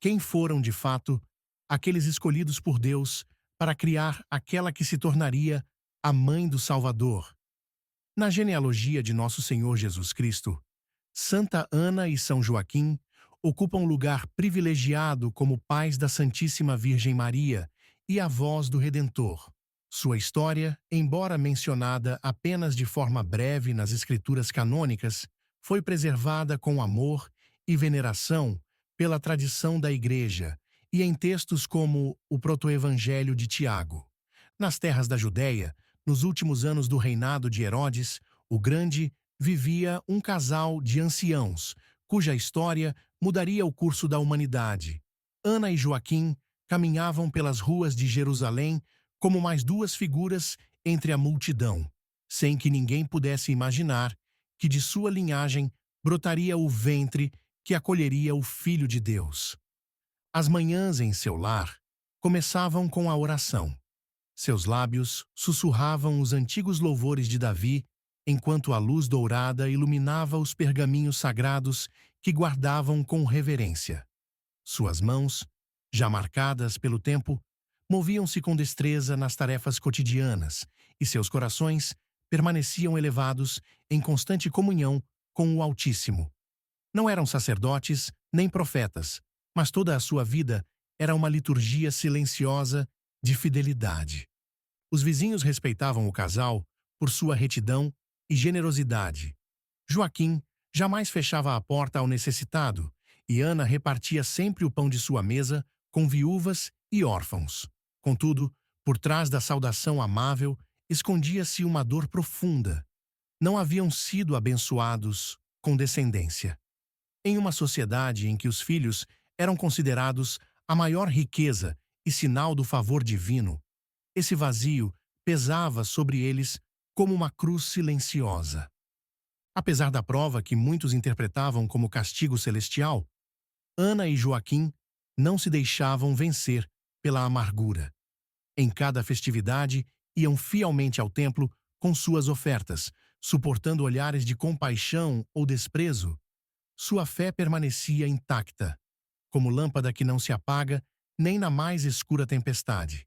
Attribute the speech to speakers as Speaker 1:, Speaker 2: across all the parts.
Speaker 1: quem foram, de fato, aqueles escolhidos por Deus para criar aquela que se tornaria a mãe do Salvador. Na genealogia de nosso Senhor Jesus Cristo, Santa Ana e São Joaquim ocupam lugar privilegiado como pais da Santíssima Virgem Maria e avós do Redentor. Sua história, embora mencionada apenas de forma breve nas escrituras canônicas, foi preservada com amor e veneração pela tradição da Igreja e em textos como o Protoevangelho de Tiago. Nas terras da Judéia, nos últimos anos do reinado de Herodes, o Grande, vivia um casal de anciãos, cuja história mudaria o curso da humanidade. Ana e Joaquim caminhavam pelas ruas de Jerusalém como mais duas figuras entre a multidão, sem que ninguém pudesse imaginar que de sua linhagem brotaria o ventre que acolheria o Filho de Deus. As manhãs em seu lar começavam com a oração. Seus lábios sussurravam os antigos louvores de Davi, enquanto a luz dourada iluminava os pergaminhos sagrados que guardavam com reverência. Suas mãos, já marcadas pelo tempo, moviam-se com destreza nas tarefas cotidianas, e seus corações permaneciam elevados em constante comunhão com o Altíssimo. Não eram sacerdotes nem profetas, mas toda a sua vida era uma liturgia silenciosa de fidelidade. Os vizinhos respeitavam o casal por sua retidão e generosidade. Joaquim jamais fechava a porta ao necessitado, e Ana repartia sempre o pão de sua mesa com viúvas e órfãos. Contudo, por trás da saudação amável, escondia-se uma dor profunda. Não haviam sido abençoados com descendência. Em uma sociedade em que os filhos eram considerados a maior riqueza e sinal do favor divino, esse vazio pesava sobre eles como uma cruz silenciosa. Apesar da prova que muitos interpretavam como castigo celestial, Ana e Joaquim não se deixavam vencer pela amargura. Em cada festividade, iam fielmente ao templo com suas ofertas, suportando olhares de compaixão ou desprezo. Sua fé permanecia intacta, como lâmpada que não se apaga nem na mais escura tempestade.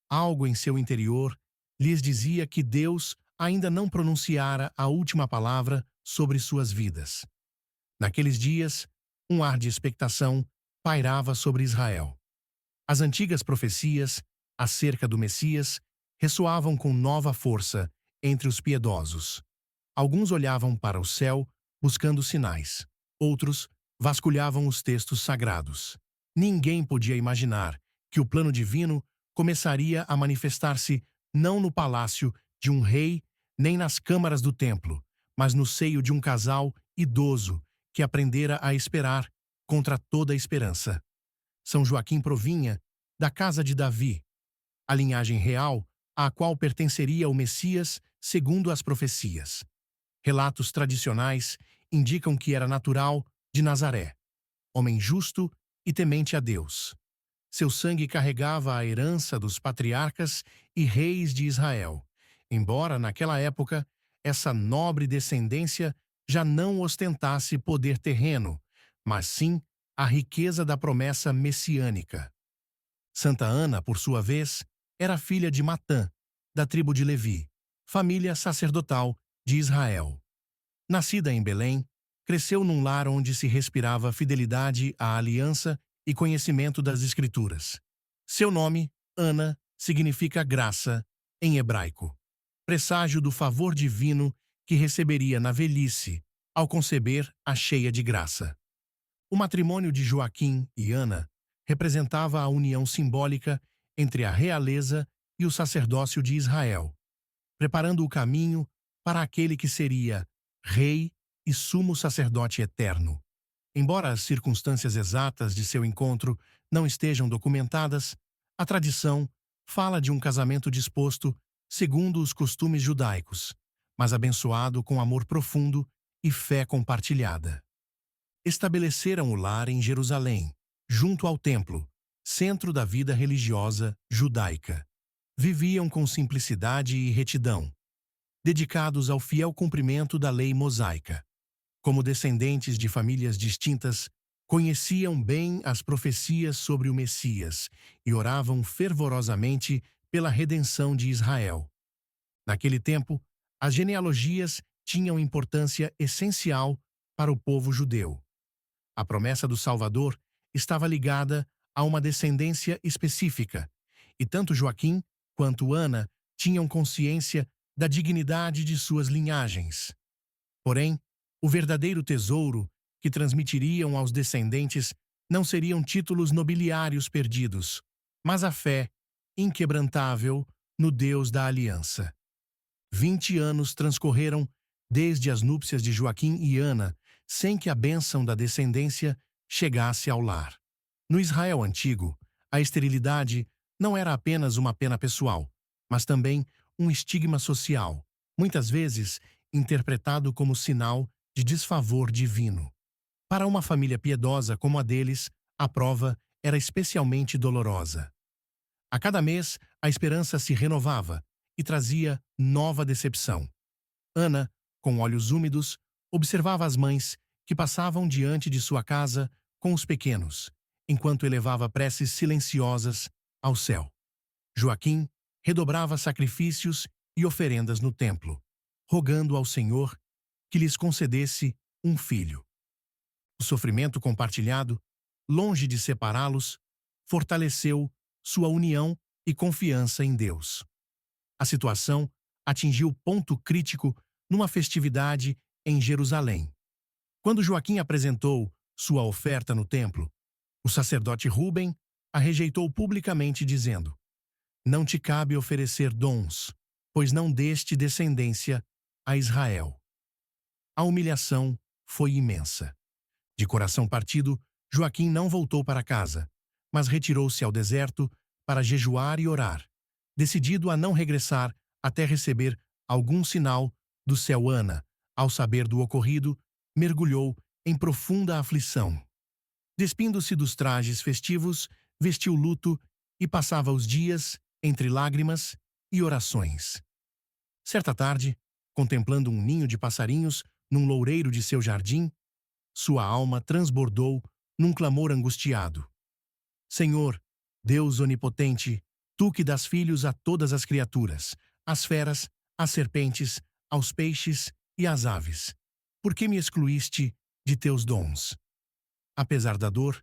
Speaker 1: Algo em seu interior lhes dizia que Deus ainda não pronunciara a última palavra sobre suas vidas. Naqueles dias, um ar de expectação pairava sobre Israel. As antigas profecias acerca do Messias ressoavam com nova força entre os piedosos. Alguns olhavam para o céu buscando sinais. Outros vasculhavam os textos sagrados. Ninguém podia imaginar que o plano divino começaria a manifestar-se não no palácio de um rei, nem nas câmaras do templo, mas no seio de um casal idoso que aprendera a esperar contra toda a esperança. São Joaquim provinha da casa de Davi, a linhagem real à qual pertenceria o Messias segundo as profecias. Relatos tradicionais indicam que era natural de Nazaré, homem justo e temente a Deus. Seu sangue carregava a herança dos patriarcas e reis de Israel, embora naquela época essa nobre descendência já não ostentasse poder terreno, mas sim a riqueza da promessa messiânica. Santa Ana, por sua vez, era filha de Matã, da tribo de Levi, família sacerdotal de Israel. Nascida em Belém, cresceu num lar onde se respirava fidelidade à aliança e conhecimento das Escrituras. Seu nome, Ana, significa graça em hebraico, presságio do favor divino que receberia na velhice ao conceber a cheia de graça. O matrimônio de Joaquim e Ana representava a união simbólica entre a realeza e o sacerdócio de Israel, preparando o caminho para aquele que seria rei e sumo sacerdote eterno. Embora as circunstâncias exatas de seu encontro não estejam documentadas, a tradição fala de um casamento disposto segundo os costumes judaicos, mas abençoado com amor profundo e fé compartilhada. Estabeleceram o lar em Jerusalém, junto ao templo, centro da vida religiosa judaica. Viviam com simplicidade e retidão, dedicados ao fiel cumprimento da lei mosaica. Como descendentes de famílias distintas, Conheciam bem as profecias sobre o Messias e oravam fervorosamente pela redenção de Israel. Naquele tempo, as genealogias tinham importância essencial para o povo judeu. A promessa do Salvador estava ligada a uma descendência específica, e tanto Joaquim quanto Ana tinham consciência da dignidade de suas linhagens. Porém, o verdadeiro tesouro que transmitiriam aos descendentes não seriam títulos nobiliários perdidos, mas a fé inquebrantável no Deus da aliança. 20 anos transcorreram desde as núpcias de Joaquim e Ana, sem que a bênção da descendência chegasse ao lar. No Israel antigo, a esterilidade não era apenas uma pena pessoal, mas também um estigma social, muitas vezes interpretado como sinal de desfavor divino. Para uma família piedosa como a deles, a prova era especialmente dolorosa. A cada mês, a esperança se renovava e trazia nova decepção. Ana, com olhos úmidos, observava as mães que passavam diante de sua casa com os pequenos, enquanto elevava preces silenciosas ao céu. Joaquim redobrava sacrifícios e oferendas no templo, rogando ao Senhor que lhes concedesse um filho. O sofrimento compartilhado, longe de separá-los, fortaleceu sua união e confiança em Deus. A situação atingiu ponto crítico numa festividade em Jerusalém. Quando Joaquim apresentou sua oferta no templo, o sacerdote Rúben a rejeitou publicamente, dizendo: "Não te cabe oferecer dons, pois não deste descendência a Israel." A humilhação foi imensa. De coração partido, Joaquim não voltou para casa, mas retirou-se ao deserto para jejuar e orar, decidido a não regressar até receber algum sinal do céu. Ana, ao saber do ocorrido, mergulhou em profunda aflição. Despindo-se dos trajes festivos, vestiu luto e passava os dias entre lágrimas e orações. Certa tarde, contemplando um ninho de passarinhos num loureiro de seu jardim, sua alma transbordou num clamor angustiado. Senhor, Deus onipotente, tu que dás filhos a todas as criaturas, às feras, às serpentes, aos peixes e às aves, por que me excluíste de teus dons? Apesar da dor,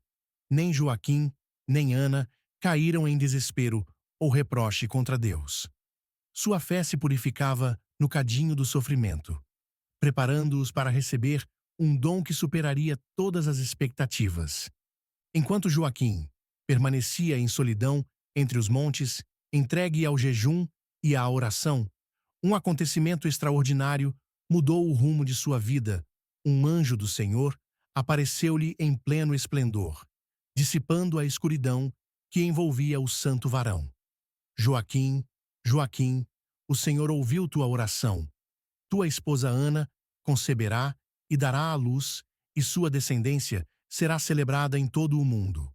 Speaker 1: nem Joaquim, nem Ana caíram em desespero ou reproche contra Deus. Sua fé se purificava no cadinho do sofrimento, preparando-os para receber um dom que superaria todas as expectativas. Enquanto Joaquim permanecia em solidão entre os montes, entregue ao jejum e à oração, um acontecimento extraordinário mudou o rumo de sua vida. Um anjo do Senhor apareceu-lhe em pleno esplendor, dissipando a escuridão que envolvia o santo varão. Joaquim, Joaquim, o Senhor ouviu tua oração. Tua esposa Ana conceberá e dará à luz, e sua descendência será celebrada em todo o mundo.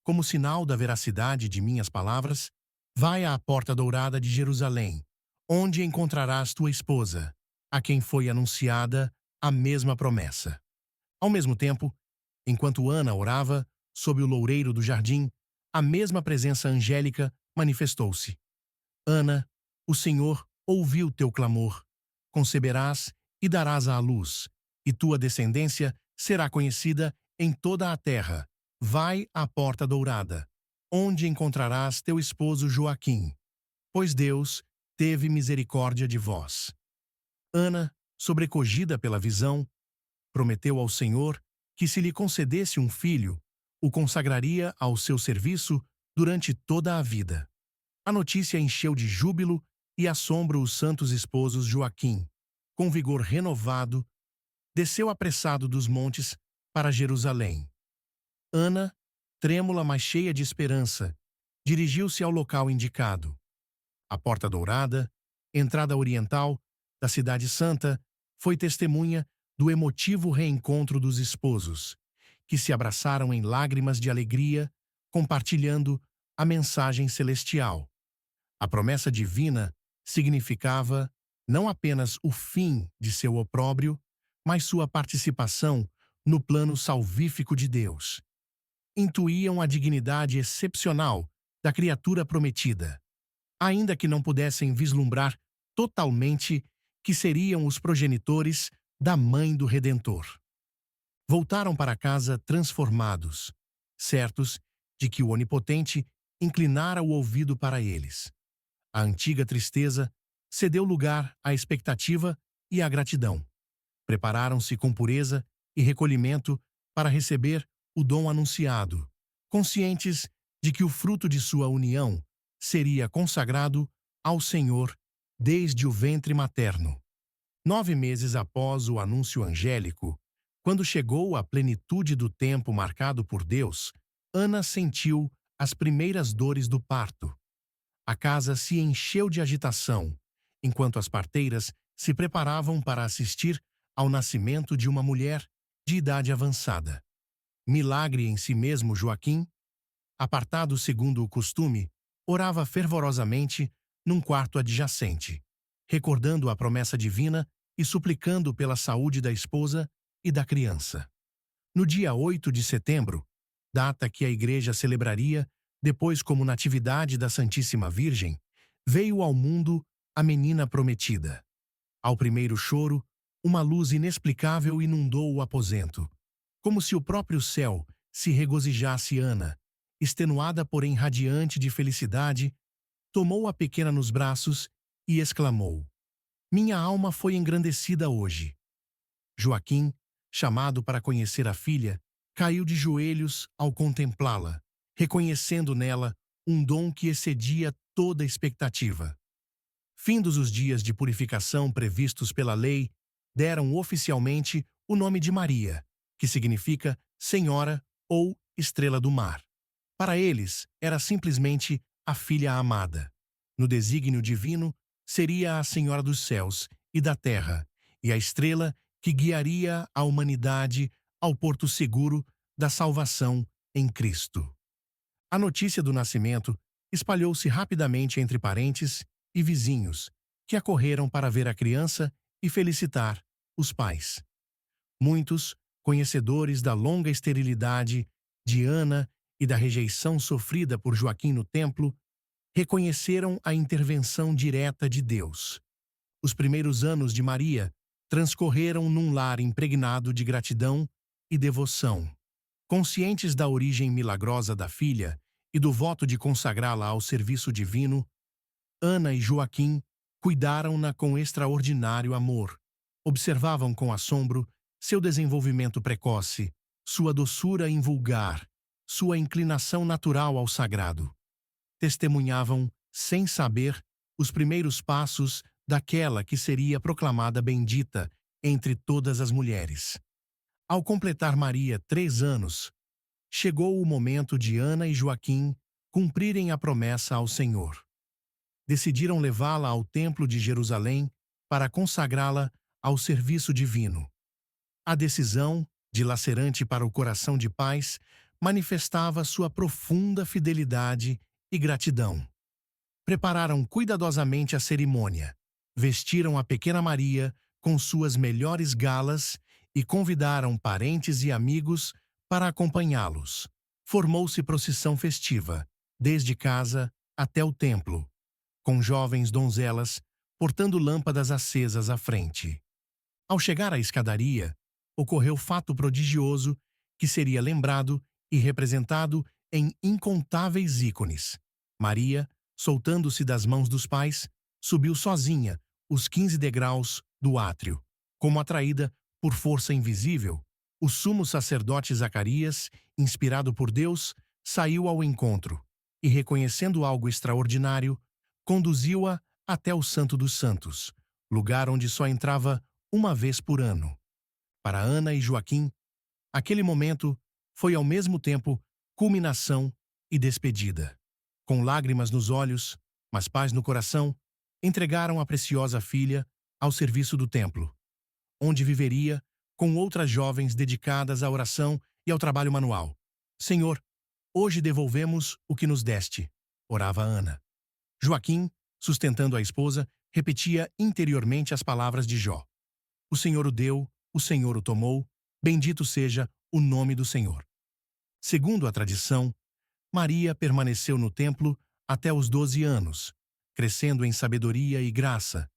Speaker 1: Como sinal da veracidade de minhas palavras, vai à porta dourada de Jerusalém, onde encontrarás tua esposa, a quem foi anunciada a mesma promessa. Ao mesmo tempo, enquanto Ana orava sob o loureiro do jardim, a mesma presença angélica manifestou-se. Ana, o Senhor ouviu teu clamor. Conceberás e darás à luz, e tua descendência será conhecida em toda a terra. Vai à porta dourada, onde encontrarás teu esposo Joaquim, pois Deus teve misericórdia de vós. Ana, sobrecogida pela visão, prometeu ao Senhor que, se lhe concedesse um filho, o consagraria ao seu serviço durante toda a vida. A notícia encheu de júbilo e assombro os santos esposos. Joaquim, com vigor renovado, desceu apressado dos montes para Jerusalém. Ana, trêmula mas cheia de esperança, dirigiu-se ao local indicado. A Porta Dourada, entrada oriental da Cidade Santa, foi testemunha do emotivo reencontro dos esposos, que se abraçaram em lágrimas de alegria, compartilhando a mensagem celestial. A promessa divina significava não apenas o fim de seu opróbrio, mas sua participação no plano salvífico de Deus. Intuíam a dignidade excepcional da criatura prometida, ainda que não pudessem vislumbrar totalmente que seriam os progenitores da mãe do Redentor. Voltaram para casa transformados, certos de que o Onipotente inclinara o ouvido para eles. A antiga tristeza cedeu lugar à expectativa e à gratidão. Prepararam-se com pureza e recolhimento para receber o dom anunciado, conscientes de que o fruto de sua união seria consagrado ao Senhor desde o ventre materno. 9 meses após o anúncio angélico, quando chegou a plenitude do tempo marcado por Deus, Ana sentiu as primeiras dores do parto. A casa se encheu de agitação, enquanto as parteiras se preparavam para assistir ao nascimento de uma mulher de idade avançada. Milagre em si mesmo, Joaquim, apartado segundo o costume, orava fervorosamente num quarto adjacente, recordando a promessa divina e suplicando pela saúde da esposa e da criança. No dia 8 de setembro, data que a Igreja celebraria depois como Natividade da Santíssima Virgem, veio ao mundo a menina prometida. Ao primeiro choro, uma luz inexplicável inundou o aposento, como se o próprio céu se regozijasse. Ana, extenuada porém radiante de felicidade, tomou a pequena nos braços e exclamou: "Minha alma foi engrandecida hoje." Joaquim, chamado para conhecer a filha, caiu de joelhos ao contemplá-la, reconhecendo nela um dom que excedia toda expectativa. Findos os dias de purificação previstos pela lei, deram oficialmente o nome de Maria, que significa Senhora ou Estrela do Mar. Para eles, era simplesmente a filha amada. No desígnio divino, seria a Senhora dos céus e da terra, e a estrela que guiaria a humanidade ao porto seguro da salvação em Cristo. A notícia do nascimento espalhou-se rapidamente entre parentes e vizinhos, que acorreram para ver a criança e felicitar os pais. Muitos, conhecedores da longa esterilidade de Ana e da rejeição sofrida por Joaquim no templo, reconheceram a intervenção direta de Deus. Os primeiros anos de Maria transcorreram num lar impregnado de gratidão e devoção. Conscientes da origem milagrosa da filha e do voto de consagrá-la ao serviço divino, Ana e Joaquim cuidaram-na com extraordinário amor. Observavam com assombro seu desenvolvimento precoce, sua doçura invulgar, sua inclinação natural ao sagrado. Testemunhavam, sem saber, os primeiros passos daquela que seria proclamada bendita entre todas as mulheres. Ao completar Maria 3 anos, chegou o momento de Ana e Joaquim cumprirem a promessa ao Senhor. Decidiram levá-la ao Templo de Jerusalém para consagrá-la ao serviço divino. A decisão, dilacerante para o coração de pais, manifestava sua profunda fidelidade e gratidão. Prepararam cuidadosamente a cerimônia, vestiram a pequena Maria com suas melhores galas e convidaram parentes e amigos para acompanhá-los. Formou-se procissão festiva, desde casa até o templo, com jovens donzelas portando lâmpadas acesas à frente. Ao chegar à escadaria, ocorreu fato prodigioso que seria lembrado e representado em incontáveis ícones. Maria, soltando-se das mãos dos pais, subiu sozinha os 15 degraus do átrio. Como atraída por força invisível, o sumo sacerdote Zacarias, inspirado por Deus, saiu ao encontro e, reconhecendo algo extraordinário, conduziu-a até o Santo dos Santos, lugar onde só entrava uma vez por ano. Para Ana e Joaquim, aquele momento foi ao mesmo tempo culminação e despedida. Com lágrimas nos olhos, mas paz no coração, entregaram a preciosa filha ao serviço do templo, onde viveria com outras jovens dedicadas à oração e ao trabalho manual. Senhor, hoje devolvemos o que nos deste, orava Ana. Joaquim, sustentando a esposa, repetia interiormente as palavras de Jó. O Senhor o deu, o Senhor o tomou, Bendito seja o nome do Senhor. Segundo a tradição, Maria permaneceu no templo até os 12 anos, crescendo em sabedoria e graça,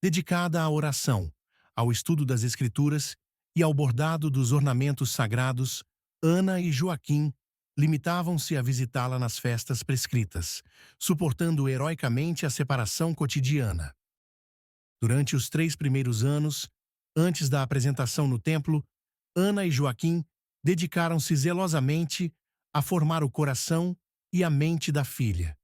Speaker 1: dedicada à oração, ao estudo das Escrituras e ao bordado dos ornamentos sagrados. Ana e Joaquim limitavam-se a visitá-la nas festas prescritas, suportando heroicamente a separação cotidiana. Durante os 3 primeiros anos, antes da apresentação no templo, Ana e Joaquim dedicaram-se zelosamente a formar o coração e a mente da filha.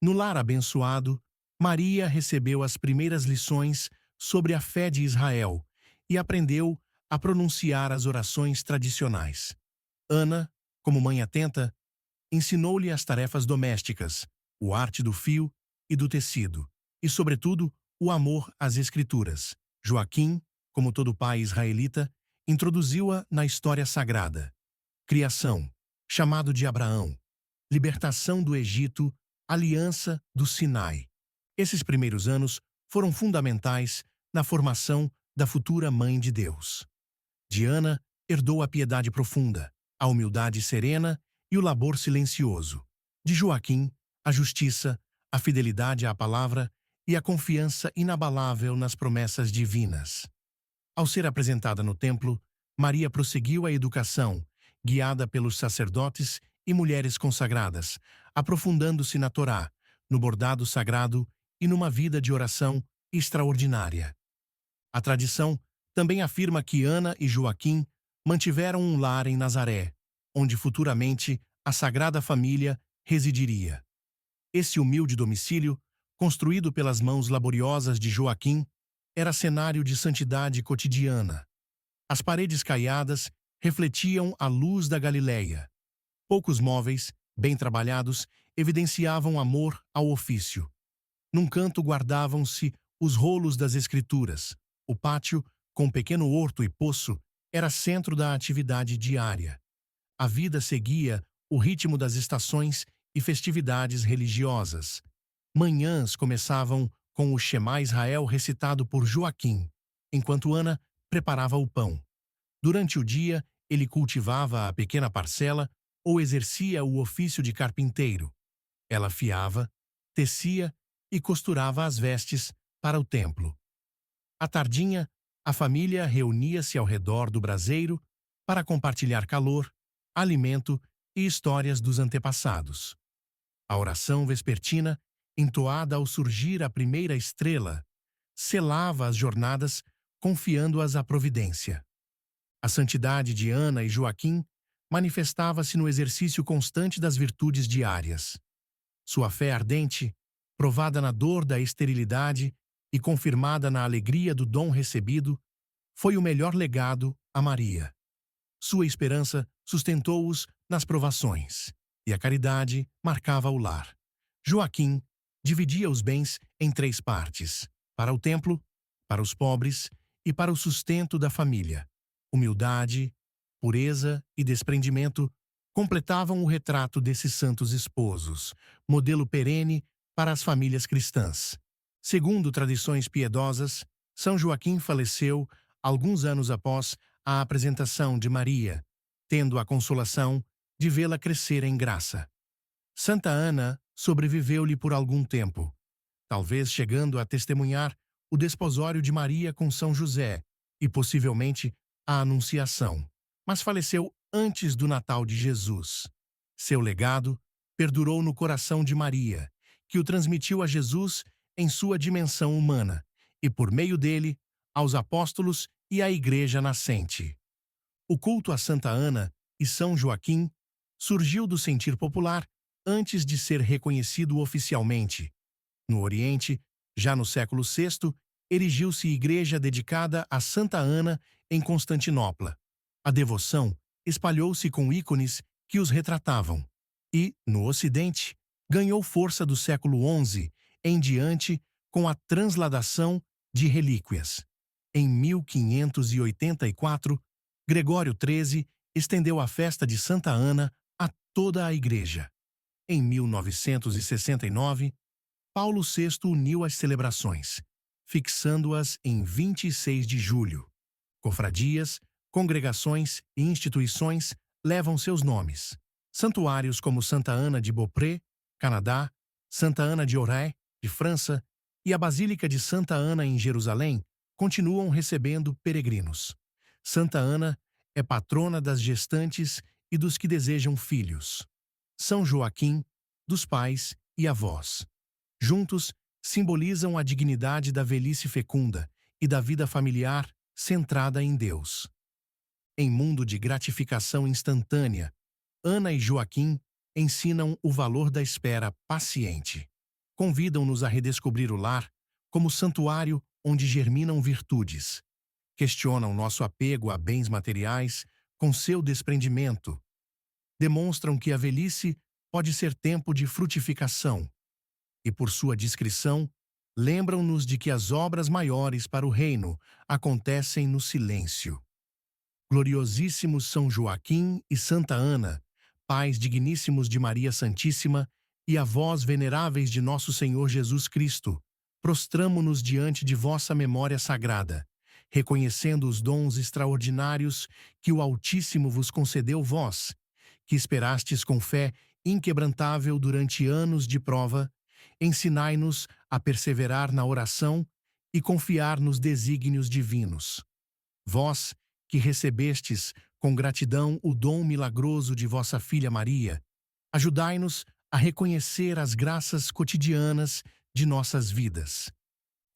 Speaker 1: No lar abençoado, Maria recebeu as primeiras lições sobre a fé de Israel e aprendeu a pronunciar as orações tradicionais. Ana, como mãe atenta, ensinou-lhe as tarefas domésticas, o arte do fio e do tecido, e, sobretudo, o amor às Escrituras. Joaquim, como todo pai israelita, introduziu-a na história sagrada. Criação, chamado de Abraão, libertação do Egito, aliança do Sinai. Esses primeiros anos foram fundamentais na formação da futura Mãe de Deus. De Ana herdou a piedade profunda, a humildade serena e o labor silencioso. De Joaquim, a justiça, a fidelidade à palavra e a confiança inabalável nas promessas divinas. Ao ser apresentada no templo, Maria prosseguiu a educação, guiada pelos sacerdotes e mulheres consagradas, aprofundando-se na Torá, no bordado sagrado e numa vida de oração extraordinária. A tradição também afirma que Ana e Joaquim mantiveram um lar em Nazaré, onde futuramente a Sagrada Família residiria. Esse humilde domicílio, construído pelas mãos laboriosas de Joaquim, era cenário de santidade cotidiana. As paredes caiadas refletiam a luz da Galileia. Poucos móveis, bem trabalhados, evidenciavam amor ao ofício. Num canto guardavam-se os rolos das Escrituras. O pátio, com pequeno horto e poço, era centro da atividade diária. A vida seguia o ritmo das estações e festividades religiosas. Manhãs começavam com o Shema Israel recitado por Joaquim, enquanto Ana preparava o pão. Durante o dia, ele cultivava a pequena parcela ou exercia o ofício de carpinteiro. Ela fiava, tecia e costurava as vestes para o templo. À tardinha, a família reunia-se ao redor do braseiro para compartilhar calor, alimento e histórias dos antepassados. A oração vespertina, entoada ao surgir a primeira estrela, selava as jornadas, confiando-as à providência. A santidade de Ana e Joaquim manifestava-se no exercício constante das virtudes diárias. Sua fé ardente, provada na dor da esterilidade e confirmada na alegria do dom recebido, foi o melhor legado a Maria. Sua esperança sustentou-os nas provações, e a caridade marcava o lar. Joaquim dividia os bens em 3 partes: para o templo, para os pobres e para o sustento da família. Humildade, pureza e desprendimento completavam o retrato desses santos esposos, modelo perene para as famílias cristãs. Segundo tradições piedosas, São Joaquim faleceu alguns anos após a apresentação de Maria, tendo a consolação de vê-la crescer em graça. Santa Ana sobreviveu-lhe por algum tempo, talvez chegando a testemunhar o desposório de Maria com São José e possivelmente a Anunciação, mas faleceu antes do Natal de Jesus. Seu legado perdurou no coração de Maria, que o transmitiu a Jesus em sua dimensão humana e, por meio dele, aos apóstolos e à Igreja nascente. O culto a Santa Ana e São Joaquim surgiu do sentir popular antes de ser reconhecido oficialmente. No Oriente, já no século VI, erigiu-se igreja dedicada a Santa Ana em Constantinopla. A devoção espalhou-se com ícones que os retratavam e, no Ocidente, ganhou força do século XI em diante com a transladação de relíquias. Em 1584, Gregório XIII estendeu a festa de Santa Ana a toda a Igreja. Em 1969, Paulo VI uniu as celebrações, fixando-as em 26 de julho. Confradias, Congregações e instituições levam seus nomes. Santuários como Santa Ana de Beaupré, Canadá, Santa Ana de Auray, de França, e a Basílica de Santa Ana em Jerusalém continuam recebendo peregrinos. Santa Ana é patrona das gestantes e dos que desejam filhos. São Joaquim, dos pais e avós. Juntos, simbolizam a dignidade da velhice fecunda e da vida familiar centrada em Deus. Em mundo de gratificação instantânea, Ana e Joaquim ensinam o valor da espera paciente. Convidam-nos a redescobrir o lar como santuário onde germinam virtudes. Questionam nosso apego a bens materiais com seu desprendimento. Demonstram que a velhice pode ser tempo de frutificação. E por sua discrição, lembram-nos de que as obras maiores para o reino acontecem no silêncio. Gloriosíssimos São Joaquim e Santa Ana, pais digníssimos de Maria Santíssima e avós veneráveis de nosso Senhor Jesus Cristo, prostramo-nos diante de vossa memória sagrada, reconhecendo os dons extraordinários que o Altíssimo vos concedeu vós, que esperastes com fé inquebrantável durante anos de prova. Ensinai-nos a perseverar na oração e confiar nos desígnios divinos. Vós, que recebestes com gratidão o dom milagroso de vossa filha Maria, ajudai-nos a reconhecer as graças cotidianas de nossas vidas.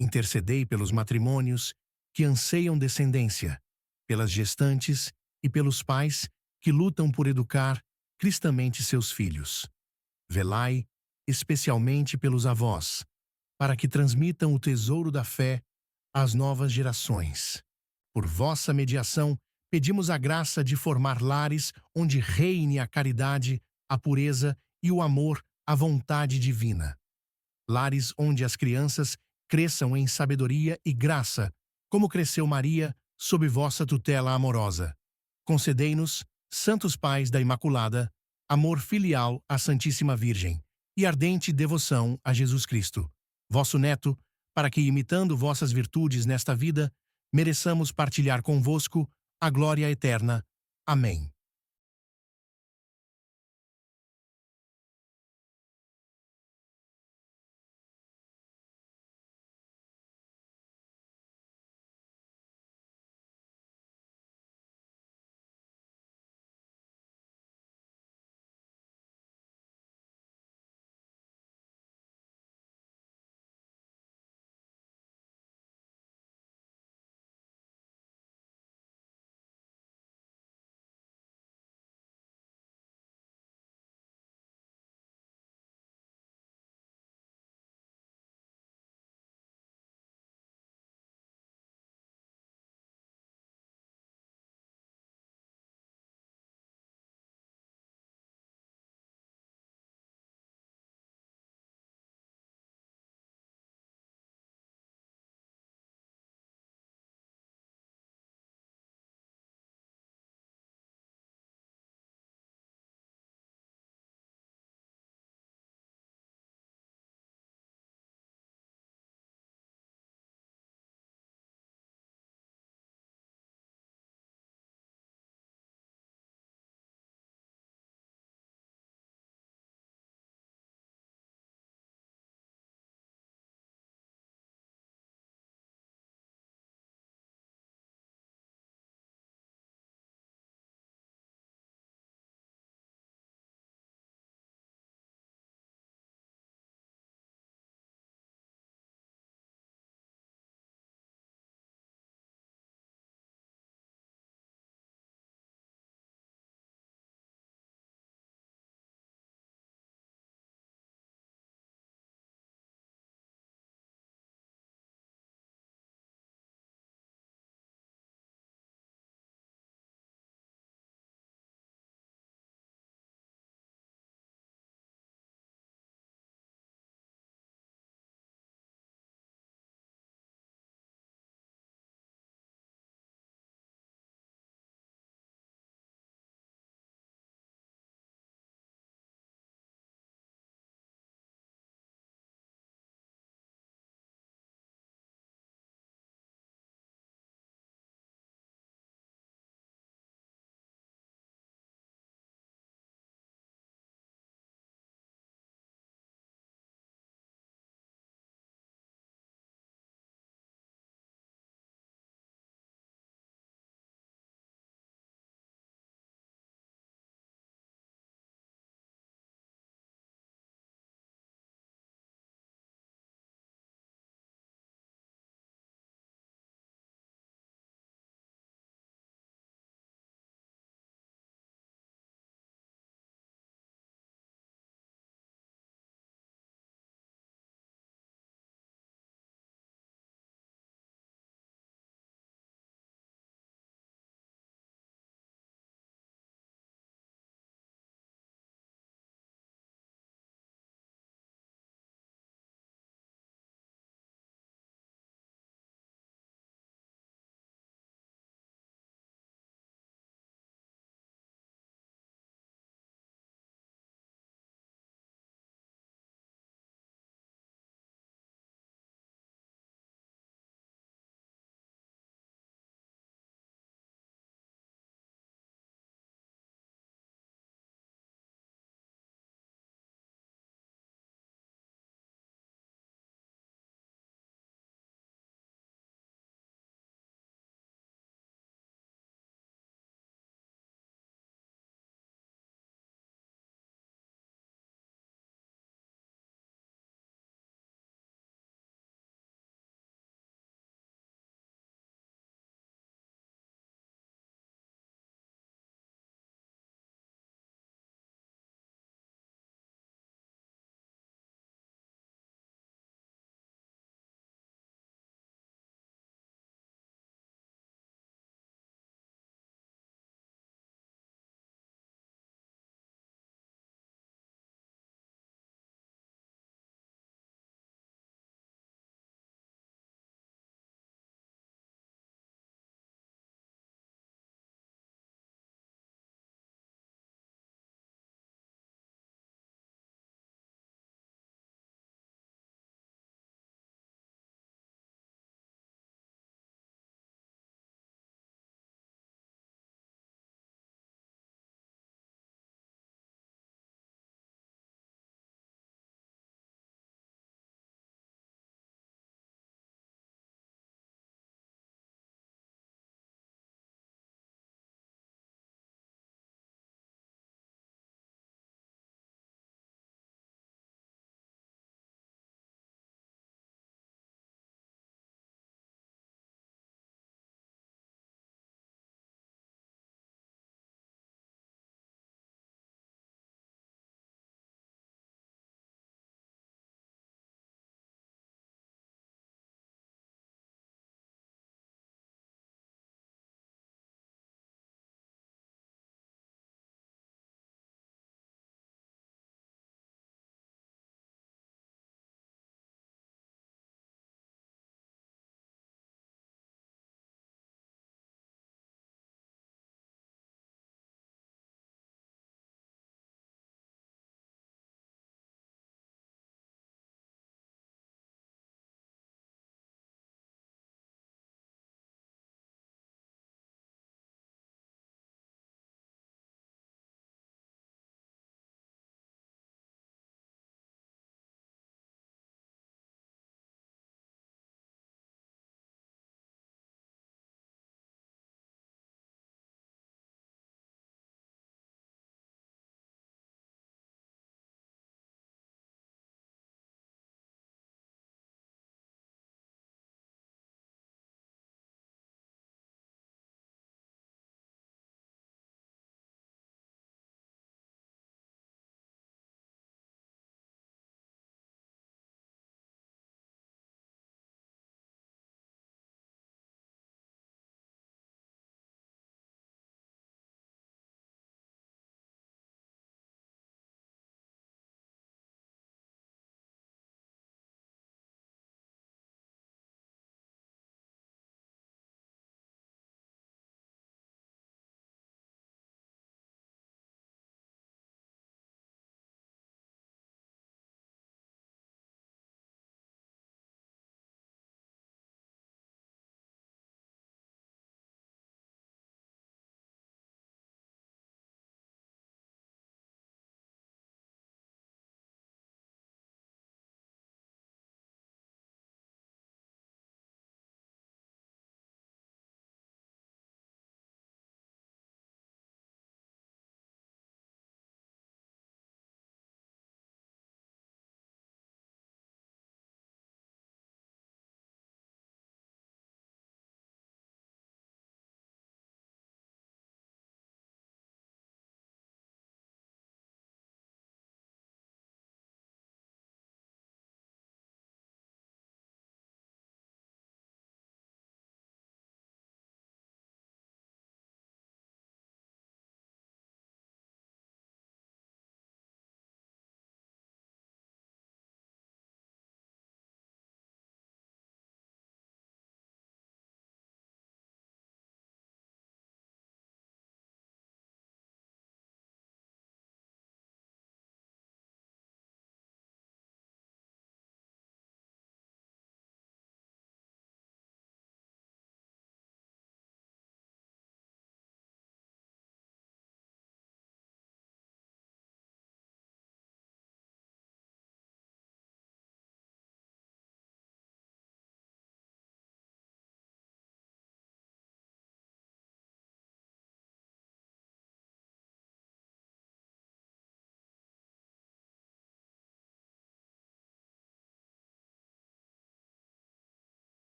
Speaker 1: Intercedei pelos matrimônios que anseiam descendência, pelas gestantes e pelos pais que lutam por educar cristamente seus filhos. Velai, especialmente pelos avós, para que transmitam o tesouro da fé às novas gerações. Por vossa mediação, pedimos a graça de formar lares onde reine a caridade, a pureza e o amor à vontade divina. Lares onde as crianças cresçam em sabedoria e graça, como cresceu Maria sob vossa tutela amorosa. Concedei-nos, santos pais da Imaculada, amor filial à Santíssima Virgem e ardente devoção a Jesus Cristo, vosso Neto, para que, imitando vossas virtudes nesta vida, mereçamos partilhar convosco a glória eterna. Amém.